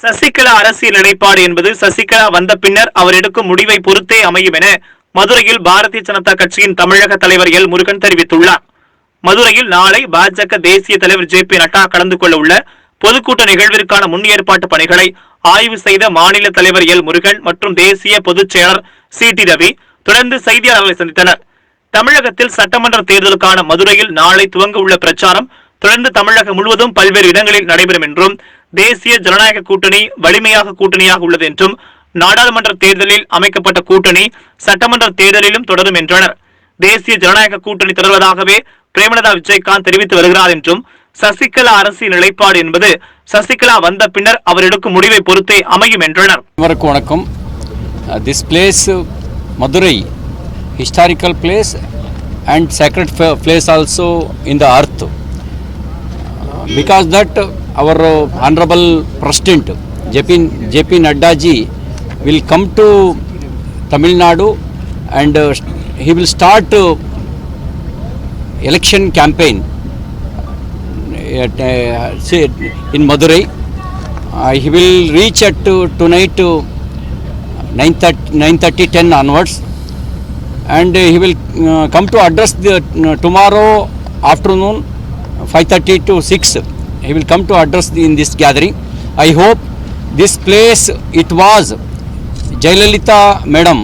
சசிகலா அரசியல் நிலைப்பாடு என்பது சசிகலா வந்த பின்னர் அவர் எடுக்கும் முடிவை பொறுத்தே அமையும் என மதுரையில் பாரதிய ஜனதா கட்சியின் தமிழக தலைவர் எல் முருகன் தெரிவித்துள்ளார். மதுரையில் நாளை பாஜக தேசிய தலைவர் ஜே.பி. நட்டா கலந்து கொள்ள உள்ள பொதுக்கூட்ட நிகழ்விற்கான முன் ஏற்பாட்டு பணிகளை ஆய்வு செய்த மாநில தலைவர் எல் முருகன் மற்றும் தேசிய பொதுச் செயலர் சி.டி. ரவி தொடர்ந்து செய்தியாளர்களை சந்தித்தனர். தமிழகத்தில் சட்டமன்ற தேர்தலுக்கான மதுரையில் நாளை துவங்க உள்ள பிரச்சாரம் தொடர்ந்து தமிழகம் முழுவதும் பல்வேறு இடங்களில் நடைபெறும் என்றும், தேசிய ஜனநாயக கூட்டணி வலிமையாக கூட்டணியாக உள்ளது என்றும், நாடாளுமன்ற தேர்தலில் அமைக்கப்பட்ட கூட்டணி சட்டமன்ற தேர்தலிலும் தொடரும் என்றனர். தேசிய ஜனநாயக கூட்டணி தொடர்வதாகவே பிரேமலதா விஜயகாந்த் தெரிவித்து வருகிறார் என்றும், சசிகலா அரசியல் நிலைப்பாடு என்பது சசிகலா வந்த பின்னர் அவர் எடுக்கும் முடிவை பொறுத்தே அமையும் என்றனர். வணக்கம். This place Madurai historical place and sacred place also in the earth, because that our honorable president J.P. Nadda ji will come to Tamil Nadu and he will start election campaign in Madurai. He will reach at tonight 9:30-10 onwards, and he will come to address the tomorrow afternoon 5:30 to 6. He will come to address in this gathering. I hope this place, it was Jayalalitha madam,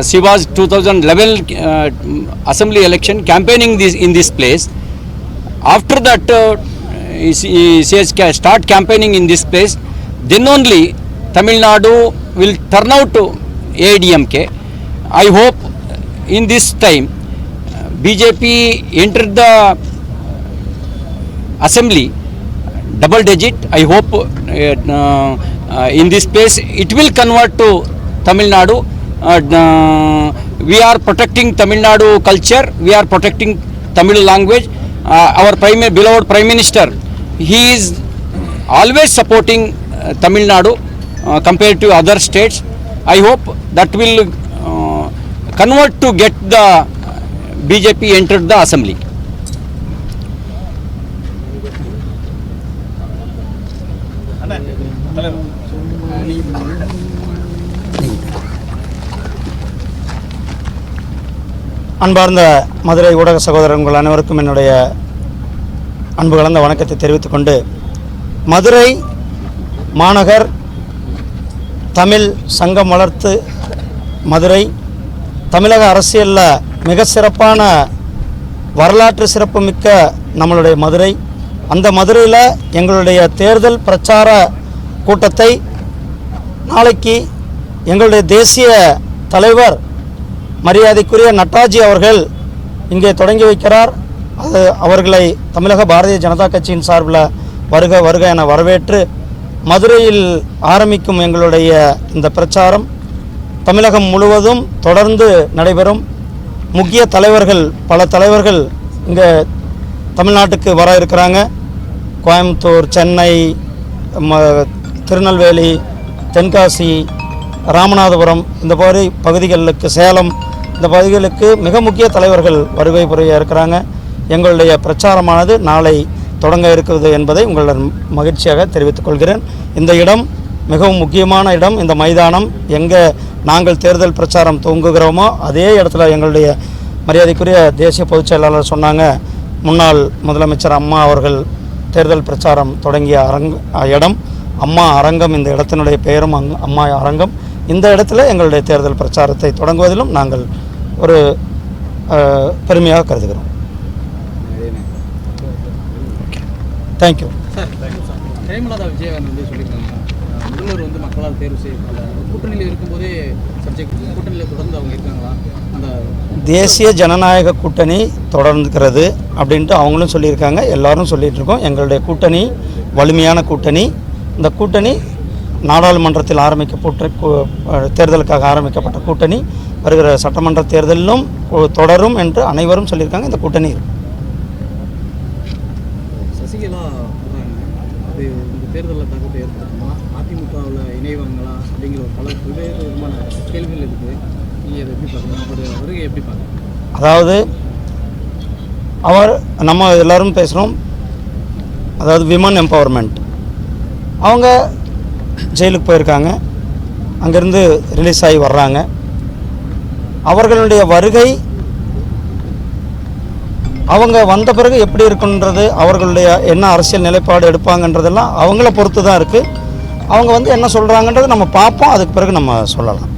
she was 2011 assembly election campaigning in this place. After that she has start campaigning in this place. Then only Tamil Nadu will turn out to AIDMK. I hope in this time BJP entered the assembly double digit. I hope in this place it will convert to Tamil Nadu. We are protecting Tamil Nadu culture, we are protecting Tamil language. Our beloved Prime Minister, he is always supporting Tamil Nadu compared to other states. I hope that will convert to get the BJP entered the assembly. அன்பார்ந்த மதுரை ஊடக சகோதரர்கள் அனைவருக்கும் என்னுடைய அன்பு கலந்த வணக்கத்தை தெரிவித்துக் கொண்டு, மதுரை மாநகர் தமிழ் சங்கம் வளர்த்து மதுரை தமிழக அரசியலில் மிக சிறப்பான வரலாற்று சிறப்புமிக்க நம்மளுடைய மதுரை. அந்த மதுரையில் எங்களுடைய தேர்தல் பிரச்சார கூட்டத்தை நாளைக்கு எங்களுடைய தேசிய தலைவர் மரியாதைக்குரிய நட்டாஜி அவர்கள் இங்கே தொடங்கி வைக்கிறார். அது அவர்களை தமிழக பாரதிய ஜனதா கட்சியின் சார்பில் வருக வருக என வரவேற்று மதுரையில் ஆரம்பிக்கும் எங்களுடைய இந்த பிரச்சாரம் தமிழகம் முழுவதும் தொடர்ந்து நடைபெறும். முக்கிய தலைவர்கள், பல தலைவர்கள் இங்கே தமிழ்நாட்டுக்கு வர இருக்கிறாங்க. கோயம்புத்தூர், சென்னை, திருநெல்வேலி, தென்காசி, ராமநாதபுரம் இந்த மாதிரி பகுதிகளுக்கு, சேலம் இந்த பகுதிகளுக்கு மிக முக்கிய தலைவர்கள் வருகை புரிய இருக்கிறாங்க. எங்களுடைய பிரச்சாரமானது நாளை தொடங்க இருக்கிறது என்பதை உங்களுடன் மகிழ்ச்சியாக தெரிவித்துக் கொள்கிறேன். இந்த இடம் மிகவும் முக்கியமான இடம். இந்த மைதானம் எங்கே நாங்கள் தேர்தல் பிரச்சாரம் துவங்குகிறோமோ அதே இடத்துல எங்களுடைய மரியாதைக்குரிய தேசிய பொதுச் செயலாளர் சொன்னாங்க, முன்னாள் முதலமைச்சர் அம்மா அவர்கள் தேர்தல் பிரச்சாரம் தொடங்கிய இடம் அம்மா அரங்கம். இந்த இடத்தினுடைய பெயரும் அம்மா அரங்கம். இந்த இடத்துல எங்களுடைய தேர்தல் பிரச்சாரத்தை தொடங்குவதிலும் நாங்கள் ஒரு பெருமையாக கருதுகிறோம். தேங்க்யூ. பிரேமலதா விஜயகாந்த் வந்து சொல்லியிருக்காங்க, முதல்வர் வந்து மக்களால் தேர்வு செய்யப்பட்ட கூட்டணியில் இருக்கும்போதே கூட்டணியில் தொடர்ந்து அவங்க இருக்காங்களா? அந்த தேசிய ஜனநாயக கூட்டணி தொடர்ந்துக்கிறது அப்படின்ட்டு அவங்களும் சொல்லியிருக்காங்க, எல்லாரும் சொல்லிகிட்டு இருக்கோம். எங்களுடைய கூட்டணி வலிமையான கூட்டணி. இந்த கூட்டணி நாடாளுமன்றத்தில் தேர்தலுக்காக ஆரம்பிக்கப்பட்ட கூட்டணி வருகிற சட்டமன்ற தேர்தலிலும் தொடரும் என்று அனைவரும் சொல்லியிருக்காங்க. இந்த கூட்டணி சசிகலா அது இந்த தேர்தலில் தாக்கத்தை ஏற்படுத்துமா, அதிமுகவில் இணைவாங்களா அப்படிங்கிற பல பல்வேறு விதமான கேள்விகள் இருக்குது. நீங்கள் அதை எப்படி பார்க்குறீங்க, வருகை எப்படி பார்க்குறீங்க? அதாவது நம்ம எல்லோரும் பேசுகிறோம், அதாவது விமன் எம்பவர்மெண்ட். அவங்க ஜெயிலுக்கு போயிருக்காங்க, அங்கேருந்து ரிலீஸ் ஆகி வர்றாங்க. அவர்களுடைய வருகை அவங்க வந்த பிறகு எப்படி இருக்குன்றது, அவர்களுடைய என்ன அரசியல் நிலைப்பாடு எடுப்பாங்கன்றதெல்லாம் அவங்கள பொறுத்து தான் இருக்குது. அவங்க என்ன சொல்கிறாங்கன்றது நம்ம பார்ப்போம், அதுக்கு பிறகு நம்ம சொல்லலாம்.